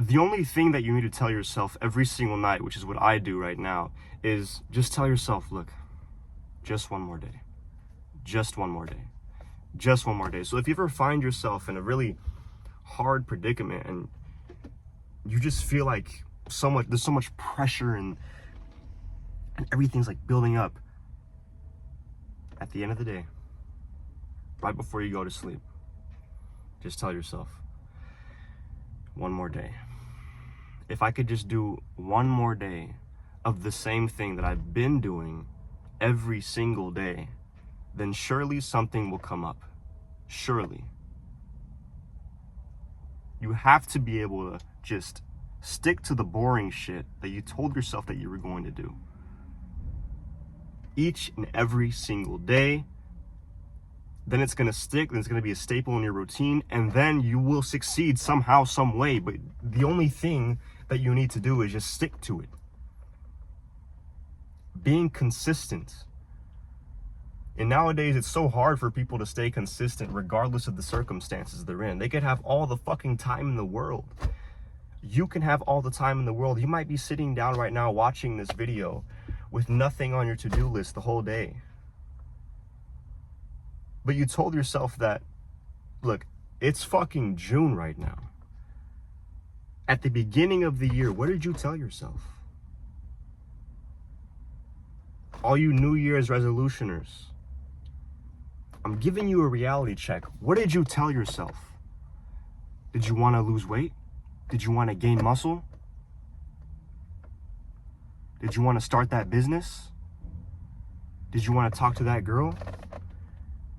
The only thing that you need to tell yourself every single night, which is what I do right now, is just tell yourself, look, just one more day. Just one more day. Just one more day. So if you ever find yourself in a really hard predicament and you just feel like there's so much pressure and everything's like building up, at the end of the day, right before you go to sleep, just tell yourself, one more day. If I could just do one more day of the same thing that I've been doing every single day, then surely something will come up. Surely. You have to be able to just stick to the boring shit that you told yourself that you were going to do. Each and every single day. Then it's going to stick, then it's going to be a staple in your routine, and then you will succeed somehow, some way. But the only thing that you need to do is just stick to it. Being consistent. And nowadays, it's so hard for people to stay consistent regardless of the circumstances they're in. They could have all the fucking time in the world. You can have all the time in the world. You might be sitting down right now watching this video with nothing on your to-do list the whole day. But you told yourself that, look, it's fucking June right now. At the beginning of the year, what did you tell yourself? All you New Year's resolutioners, I'm giving you a reality check. What did you tell yourself? Did you want to lose weight? Did you want to gain muscle? Did you want to start that business? Did you want to talk to that girl?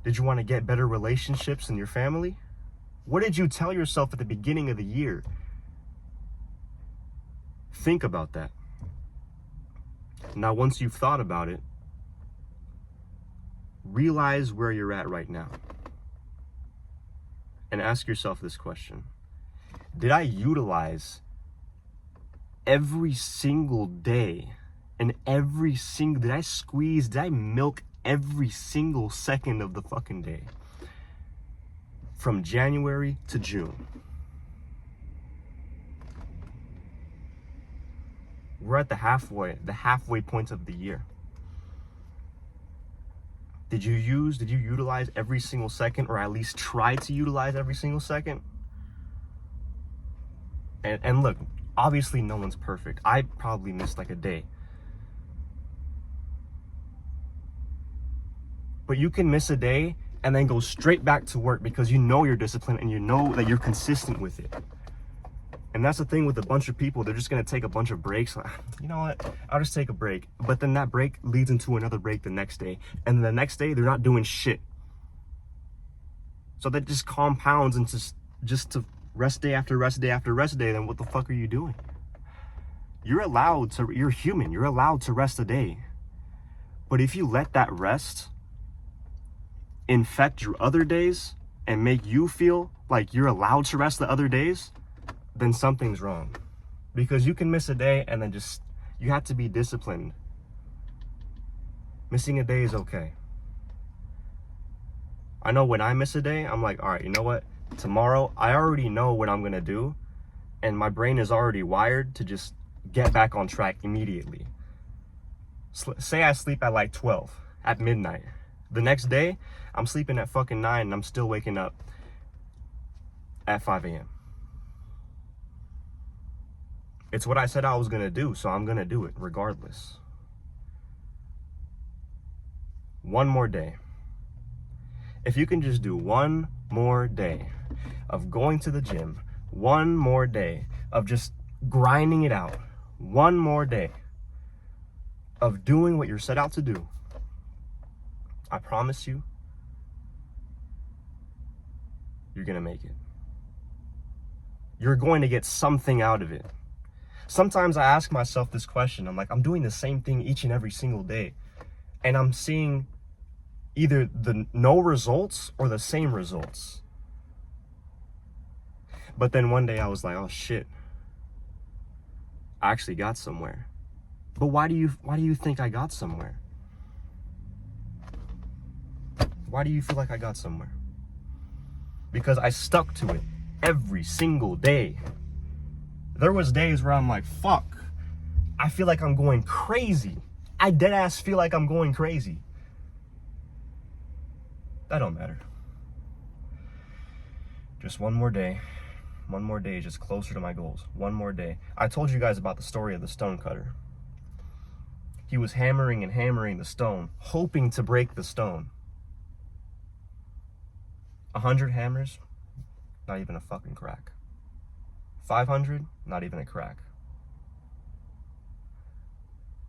Did you want to get better relationships in your family? What did you tell yourself at the beginning of the year? Think about that. Now, once you've thought about it, realize where you're at right now. And ask yourself this question. Did I utilize every single day and did I milk every single second of the fucking day from January to June? We're at the halfway point of the year. Did you utilize every single second, or at least try to utilize every single second? And look, obviously no one's perfect. I probably missed like a day. But you can miss a day and then go straight back to work because you know you're disciplined and you know that you're consistent with it. And that's the thing with a bunch of people. They're just going to take a bunch of breaks. Like, you know what? I'll just take a break. But then that break leads into another break the next day. And the next day, they're not doing shit. So that just compounds into just to rest day after rest day after rest day. Then what the fuck are you doing? You're human. You're allowed to rest a day. But if you let that rest infect your other days and make you feel like you're allowed to rest the other days, then something's wrong. Because you can miss a day and then you have to be disciplined. Missing a day is okay. I know when I miss a day, I'm like, all right, you know what? Tomorrow, I already know what I'm gonna do, and my brain is already wired to just get back on track immediately. Say I sleep at like 12 at midnight. The next day, I'm sleeping at fucking 9 and I'm still waking up at 5 a.m. It's what I said I was gonna do, so I'm gonna do it regardless. One more day. If you can just do one more day of going to the gym, one more day of just grinding it out, one more day of doing what you're set out to do, I promise you, you're gonna make it. You're going to get something out of it. Sometimes I ask myself this question. I'm like, I'm doing the same thing each and every single day, and I'm seeing either the no results or the same results. But then one day I was like, oh shit, I actually got somewhere. But why do you think I got somewhere? Why do you feel like I got somewhere? Because I stuck to it every single day. There was days where I'm like, fuck, I feel like I'm going crazy. I dead ass feel like I'm going crazy. That don't matter. Just one more day. One more day, just closer to my goals. One more day. I told you guys about the story of the stonecutter. He was hammering and hammering the stone, hoping to break the stone. 100 hammers, not even a fucking crack. 500, not even a crack.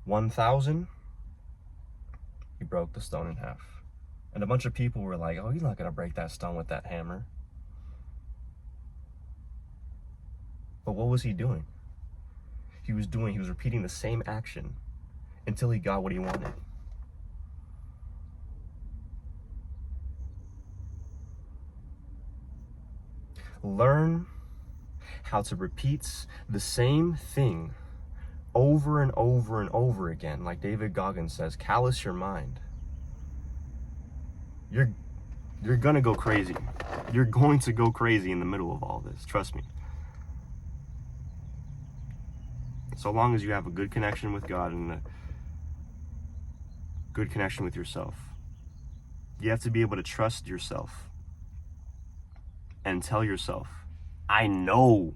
1,000, he broke the stone in half. And a bunch of people were like, oh, he's not gonna break that stone with that hammer. But what was he doing? He was repeating the same action until he got what he wanted. Learn how to repeat the same thing over and over and over again. Like David Goggins says, callous your mind. You're gonna go crazy. You're going to go crazy in the middle of all this, trust me. So long as you have a good connection with God and a good connection with yourself. You have to be able to trust yourself and tell yourself, I know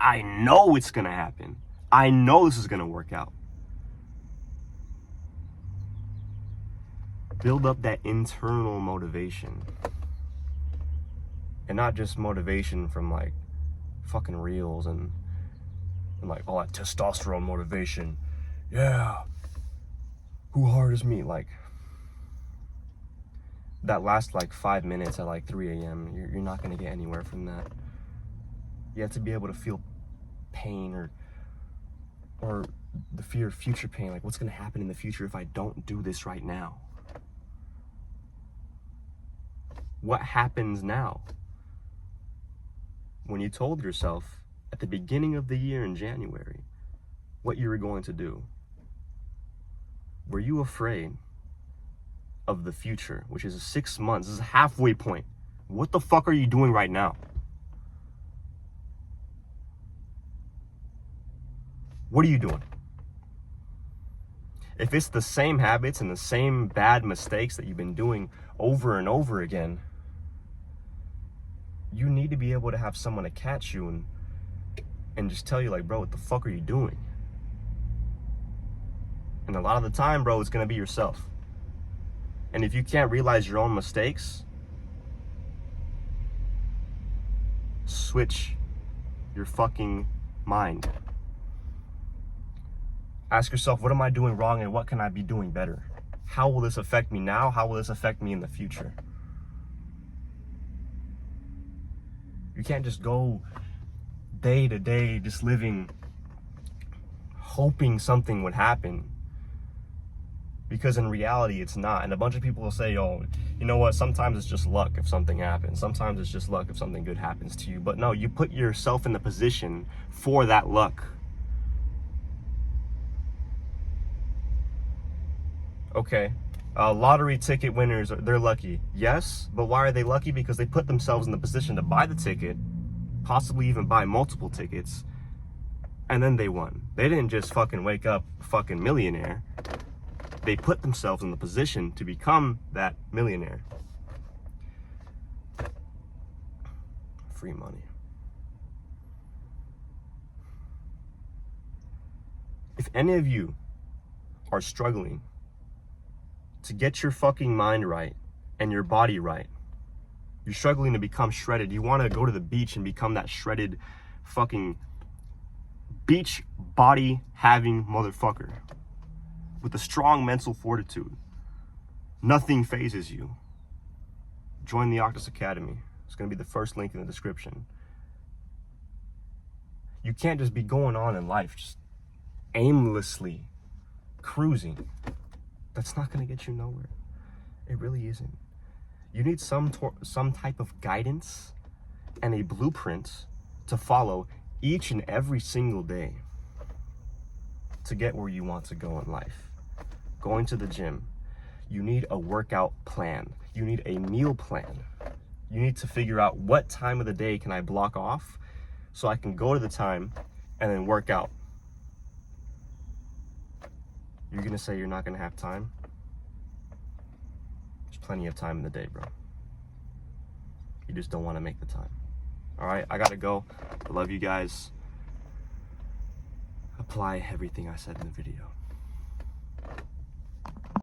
it's gonna happen. I know this is gonna work out. Build up that internal motivation. And not just motivation from like fucking reels and like all that testosterone motivation. Yeah. Who hard is me? Like that last like 5 minutes at like 3 a.m. You're not gonna get anywhere from that. You have to be able to feel pain or the fear of future pain. Like what's gonna happen in the future if I don't do this right now? What happens now? When you told yourself at the beginning of the year in January what you were going to do, were you afraid of the future, which is 6 months? This is a halfway point. What the fuck are you doing right now? What are you doing? If it's the same habits and the same bad mistakes that you've been doing over and over again, you need to be able to have someone to catch you and just tell you like, bro, what the fuck are you doing? And a lot of the time, bro, it's gonna be yourself. And if you can't realize your own mistakes, switch your fucking mind. Ask yourself, what am I doing wrong and what can I be doing better? How will this affect me now? How will this affect me in the future? You can't just go day to day just living hoping something would happen, because in reality it's not. And a bunch of people will say, oh, you know what, sometimes it's just luck if something happens. Sometimes it's just luck if something good happens to you. But no, you put yourself in the position for that luck. Okay, lottery ticket winners, they're lucky. Yes, but why are they lucky? Because they put themselves in the position to buy the ticket, possibly even buy multiple tickets, and then they won. They didn't just fucking wake up fucking millionaire. They put themselves in the position to become that millionaire. Free money. If any of you are struggling to get your fucking mind right and your body right, you're struggling to become shredded, you want to go to the beach and become that shredded fucking beach body having motherfucker with a strong mental fortitude, nothing phases you, join the Octus Academy. It's going to be the first link in the description. You can't just be going on in life just aimlessly cruising. That's not going to get you nowhere. It really isn't. You need some type of guidance and a blueprint to follow each and every single day to get where you want to go in life. Going to the gym, you need a workout plan. You need a meal plan. You need to figure out what time of the day can I block off so I can go to the time, and then work out. You're gonna say you're not gonna have time? There's plenty of time in the day, bro. You just don't want to make the time. All right, I gotta go. I love you guys. Apply everything I said in the video.